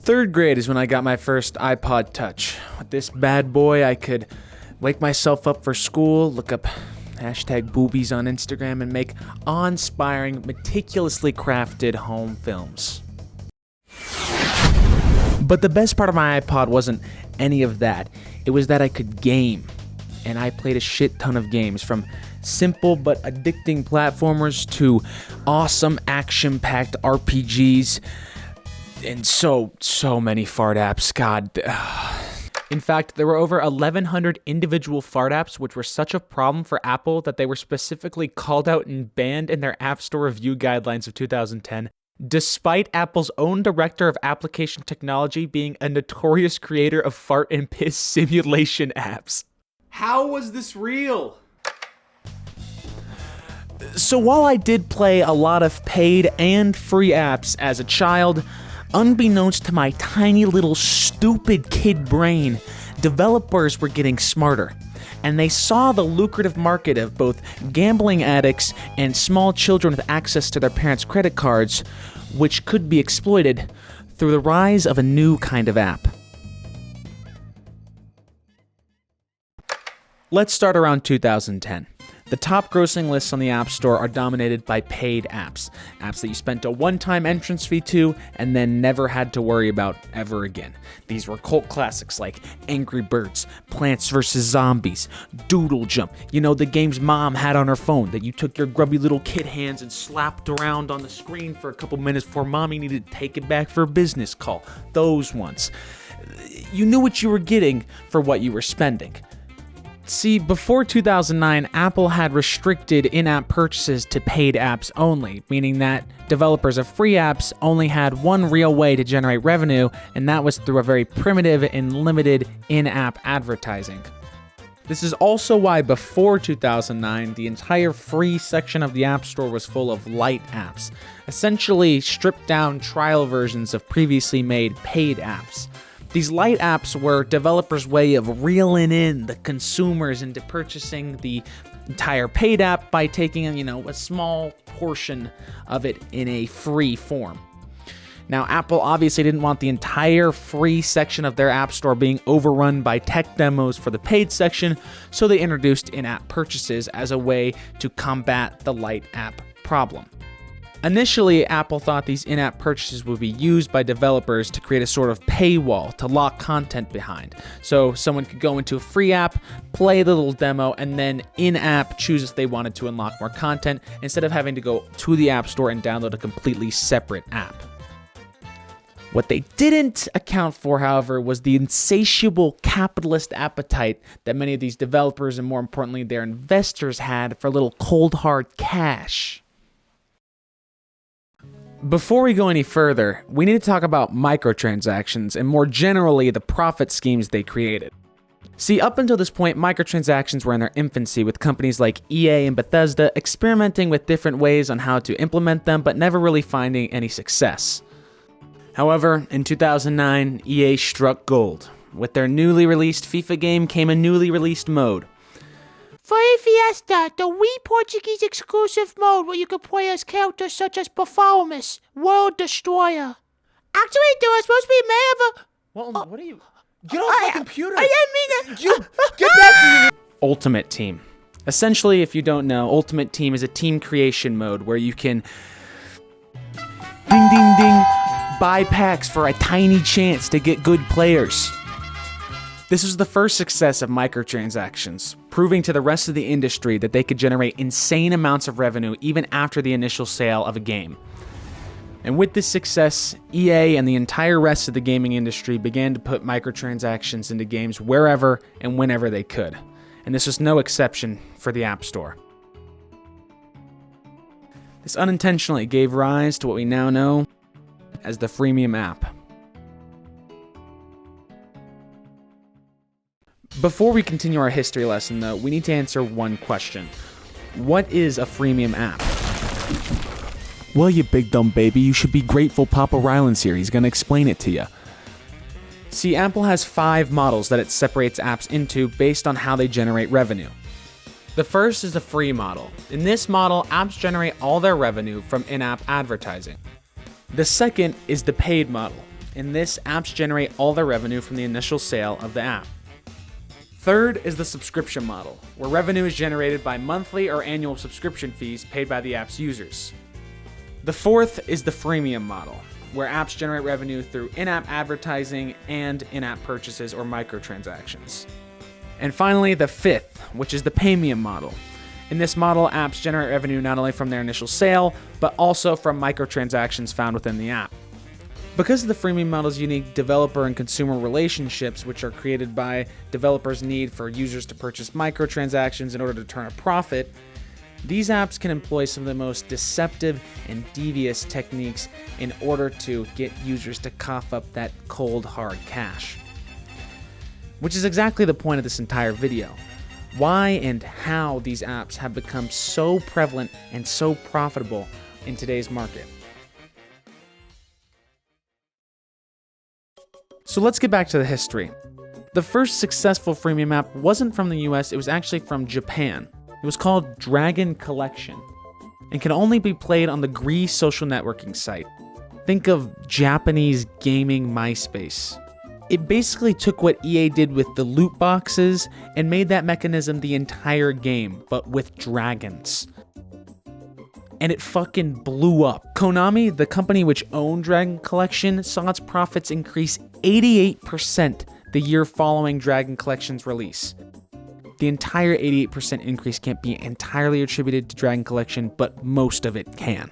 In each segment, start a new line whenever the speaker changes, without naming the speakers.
Third grade is when I got my first iPod Touch. With this bad boy, I could wake myself up for school, look up #boobies on Instagram, and make awe-inspiring, meticulously crafted home films. But the best part of my iPod wasn't any of that. It was that I could game. And I played a shit ton of games, from simple but addicting platformers to awesome action-packed RPGs, and so many fart apps. God. In fact, there were over 1,100 individual fart apps, which were such a problem for Apple that they were specifically called out and banned in their App Store review guidelines of 2010, despite Apple's own director of application technology being a notorious creator of fart and piss simulation apps. How was this real? So while I did play a lot of paid and free apps as a child, unbeknownst to my tiny little stupid kid brain, developers were getting smarter. And they saw the lucrative market of both gambling addicts and small children with access to their parents' credit cards, which could be exploited through the rise of a new kind of app. Let's start around 2010. The top grossing lists on the App Store are dominated by paid apps. Apps that you spent a one-time entrance fee to and then never had to worry about ever again. These were cult classics like Angry Birds, Plants vs. Zombies, Doodle Jump, the games mom had on her phone that you took your grubby little kid hands and slapped around on the screen for a couple minutes before mommy needed to take it back for a business call. Those ones. You knew what you were getting for what you were spending. See, before 2009, Apple had restricted in-app purchases to paid apps only, meaning that developers of free apps only had one real way to generate revenue, and that was through a very primitive and limited in-app advertising. This is also why before 2009, the entire free section of the App Store was full of light apps, essentially stripped-down trial versions of previously made paid apps. These light apps were developers' way of reeling in the consumers into purchasing the entire paid app by taking, a small portion of it in a free form. Now, Apple obviously didn't want the entire free section of their App Store being overrun by tech demos for the paid section, so they introduced in-app purchases as a way to combat the light app problem. Initially, Apple thought these in-app purchases would be used by developers to create a sort of paywall to lock content behind. So someone could go into a free app, play the little demo, and then in-app choose if they wanted to unlock more content instead of having to go to the App Store and download a completely separate app. What they didn't account for, however, was the insatiable capitalist appetite that many of these developers and, more importantly, their investors had for a little cold hard cash. Before we go any further, we need to talk about microtransactions and more generally the profit schemes they created. See, up until this point, microtransactions were in their infancy, with companies like EA and Bethesda experimenting with different ways on how to implement them, but never really finding any success. However, in 2009, EA struck gold. With their newly released FIFA game came a newly released mode.
Free Fiesta, the Wii Portuguese exclusive mode where you can play as characters such as Performance, World Destroyer. Actually, there was supposed to be man of a...
Well, what are you... Get off my computer!
I didn't mean to...
You... Get back to you! Ultimate Team. Essentially, if you don't know, Ultimate Team is a team creation mode where you can... Ding, ding, ding! Buy packs for a tiny chance to get good players. This was the first success of microtransactions, proving to the rest of the industry that they could generate insane amounts of revenue even after the initial sale of a game. And with this success, EA and the entire rest of the gaming industry began to put microtransactions into games wherever and whenever they could. And this was no exception for the App Store. This unintentionally gave rise to what we now know as the freemium app. Before we continue our history lesson, though, we need to answer one question. What is a freemium app? Well, you big dumb baby, you should be grateful Papa Ryland's here. He's going to explain it to you. See, Apple has 5 models that it separates apps into based on how they generate revenue. The first is the free model. In this model, apps generate all their revenue from in-app advertising. The second is the paid model. In this, apps generate all their revenue from the initial sale of the app. Third is the subscription model, where revenue is generated by monthly or annual subscription fees paid by the app's users. The fourth is the freemium model, where apps generate revenue through in-app advertising and in-app purchases or microtransactions. And finally, the fifth, which is the paymium model. In this model, apps generate revenue not only from their initial sale, but also from microtransactions found within the app. Because of the freemium model's unique developer and consumer relationships, which are created by developers' need for users to purchase microtransactions in order to turn a profit, these apps can employ some of the most deceptive and devious techniques in order to get users to cough up that cold, hard cash. Which is exactly the point of this entire video. Why and how these apps have become so prevalent and so profitable in today's market. So let's get back to the history. The first successful freemium app wasn't from the US, it was actually from Japan. It was called Dragon Collection and can only be played on the Gree social networking site. Think of Japanese gaming MySpace. It basically took what EA did with the loot boxes and made that mechanism the entire game, but with dragons. And it fucking blew up. Konami, the company which owned Dragon Collection, saw its profits increase 88% the year following Dragon Collection's release. The entire 88% increase can't be entirely attributed to Dragon Collection, but most of it can.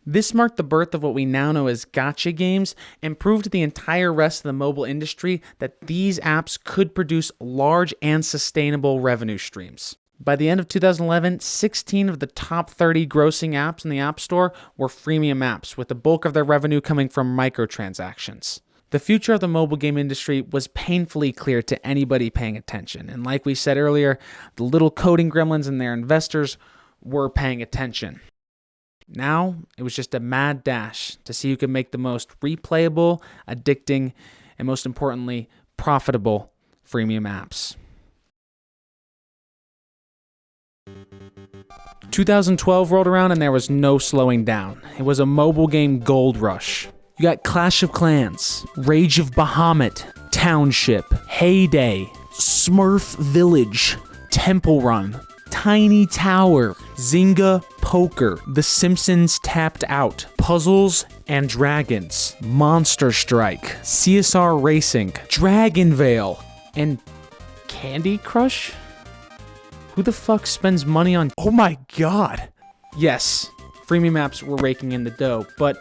This marked the birth of what we now know as gacha games and proved to the entire rest of the mobile industry that these apps could produce large and sustainable revenue streams. By the end of 2011, 16 of the top 30 grossing apps in the App Store were freemium apps, with the bulk of their revenue coming from microtransactions. The future of the mobile game industry was painfully clear to anybody paying attention, and like we said earlier, the little coding gremlins and their investors were paying attention. Now, it was just a mad dash to see who could make the most replayable, addicting, and most importantly, profitable freemium apps. 2012 rolled around and there was no slowing down. It was a mobile game gold rush. You got Clash of Clans, Rage of Bahamut, Township, Heyday, Smurf Village, Temple Run, Tiny Tower, Zynga Poker, The Simpsons Tapped Out, Puzzles and Dragons, Monster Strike, CSR Racing, Dragon Veil, and Candy Crush? Who the fuck spends money on... Oh my god! Yes, freemium apps were raking in the dough, but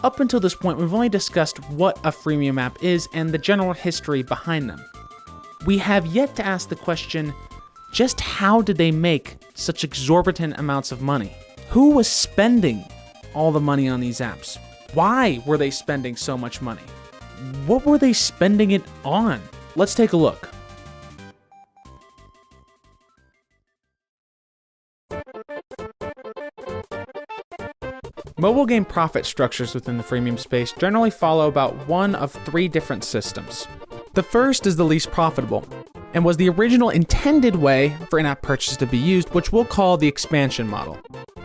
up until this point, we've only discussed what a freemium app is and the general history behind them. We have yet to ask the question, just how did they make such exorbitant amounts of money? Who was spending all the money on these apps? Why were they spending so much money? What were they spending it on? Let's take a look. Mobile game profit structures within the freemium space generally follow about one of three different systems. The first is the least profitable, and was the original intended way for in-app purchases to be used, which we'll call the expansion model.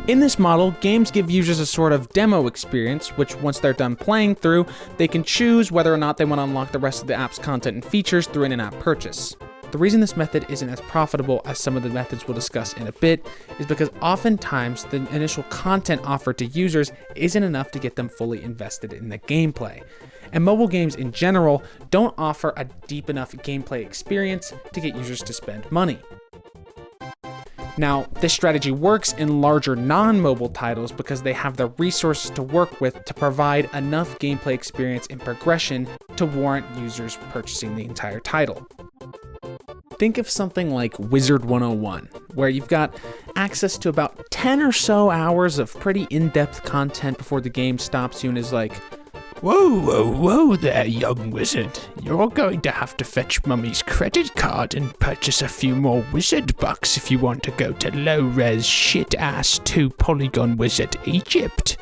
In this model, games give users a sort of demo experience, which once they're done playing through, they can choose whether or not they want to unlock the rest of the app's content and features through an in-app purchase. The reason this method isn't as profitable as some of the methods we'll discuss in a bit is because oftentimes the initial content offered to users isn't enough to get them fully invested in the gameplay. And mobile games in general don't offer a deep enough gameplay experience to get users to spend money. Now, this strategy works in larger non-mobile titles because they have the resources to work with to provide enough gameplay experience and progression to warrant users purchasing the entire title. Think of something like Wizard 101, where you've got access to about 10 or so hours of pretty in-depth content before the game stops you and is like, whoa there, young wizard. You're going to have to fetch Mummy's credit card and purchase a few more wizard bucks if you want to go to low-res shit-ass 2-polygon wizard Egypt.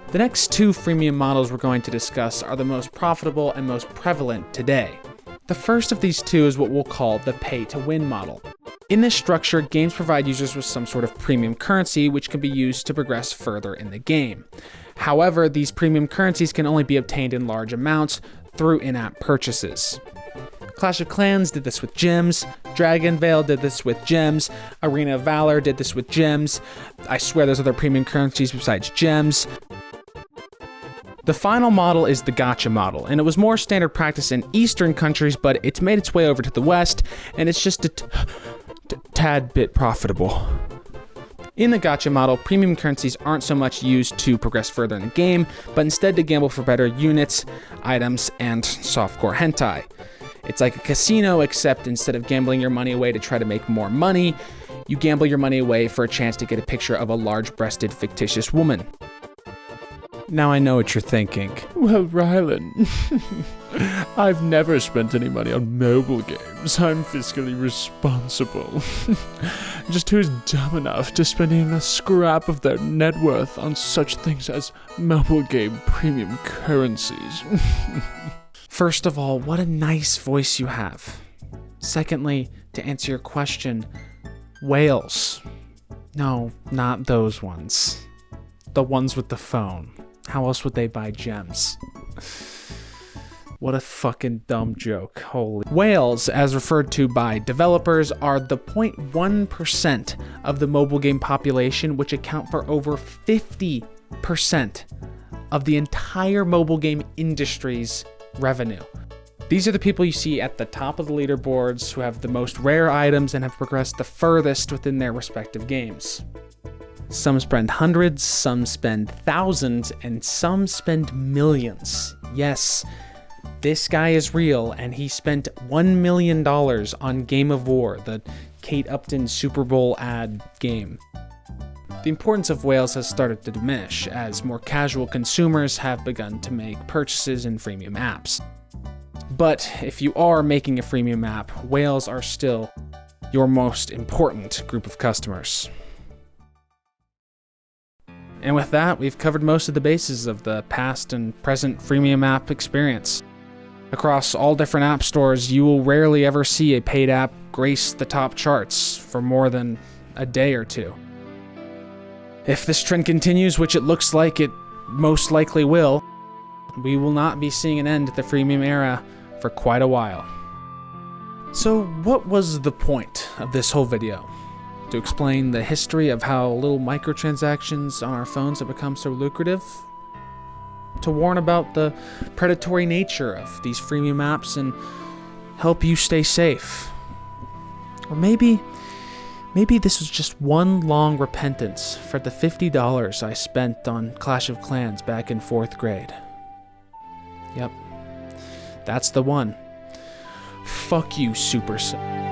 The next two freemium models we're going to discuss are the most profitable and most prevalent today. The first of these two is what we'll call the pay-to-win model. In this structure, games provide users with some sort of premium currency which can be used to progress further in the game. However, these premium currencies can only be obtained in large amounts through in-app purchases. Clash of Clans did this with gems, Dragonvale did this with gems, Arena of Valor did this with gems. I swear there's other premium currencies besides gems. The final model is the gacha model, and it was more standard practice in Eastern countries, but it's made its way over to the West, and it's just a tad bit profitable. In the gacha model, premium currencies aren't so much used to progress further in the game, but instead to gamble for better units, items, and softcore hentai. It's like a casino, except instead of gambling your money away to try to make more money, you gamble your money away for a chance to get a picture of a large-breasted fictitious woman. Now I know what you're thinking.
Well, Rylan, I've never spent any money on mobile games. I'm fiscally responsible. Just who's dumb enough to spend even a scrap of their net worth on such things as mobile game premium currencies?
First of all, what a nice voice you have. Secondly, to answer your question, whales. No, not those ones. The ones with the phone. How else would they buy gems? What a fucking dumb joke. Holy. Whales, as referred to by developers, are the 0.1% of the mobile game population, which account for over 50% of the entire mobile game industry's revenue. These are the people you see at the top of the leaderboards who have the most rare items and have progressed the furthest within their respective games. Some spend hundreds, some spend thousands, and some spend millions. Yes, this guy is real, and he spent $1 million on Game of War, the Kate Upton Super Bowl ad game. The importance of whales has started to diminish as more casual consumers have begun to make purchases in freemium apps. But if you are making a freemium app, whales are still your most important group of customers. And with that, we've covered most of the bases of the past and present freemium app experience. Across all different app stores, you will rarely ever see a paid app grace the top charts for more than a day or two. If this trend continues, which it looks like it most likely will, we will not be seeing an end to the freemium era for quite a while. So what was the point of this whole video? To explain the history of how little microtransactions on our phones have become so lucrative? To warn about the predatory nature of these freemium apps and help you stay safe? Or maybe this was just one long repentance for the $50 I spent on Clash of Clans back in 4th grade. Yep, that's the one. Fuck you, Supercell.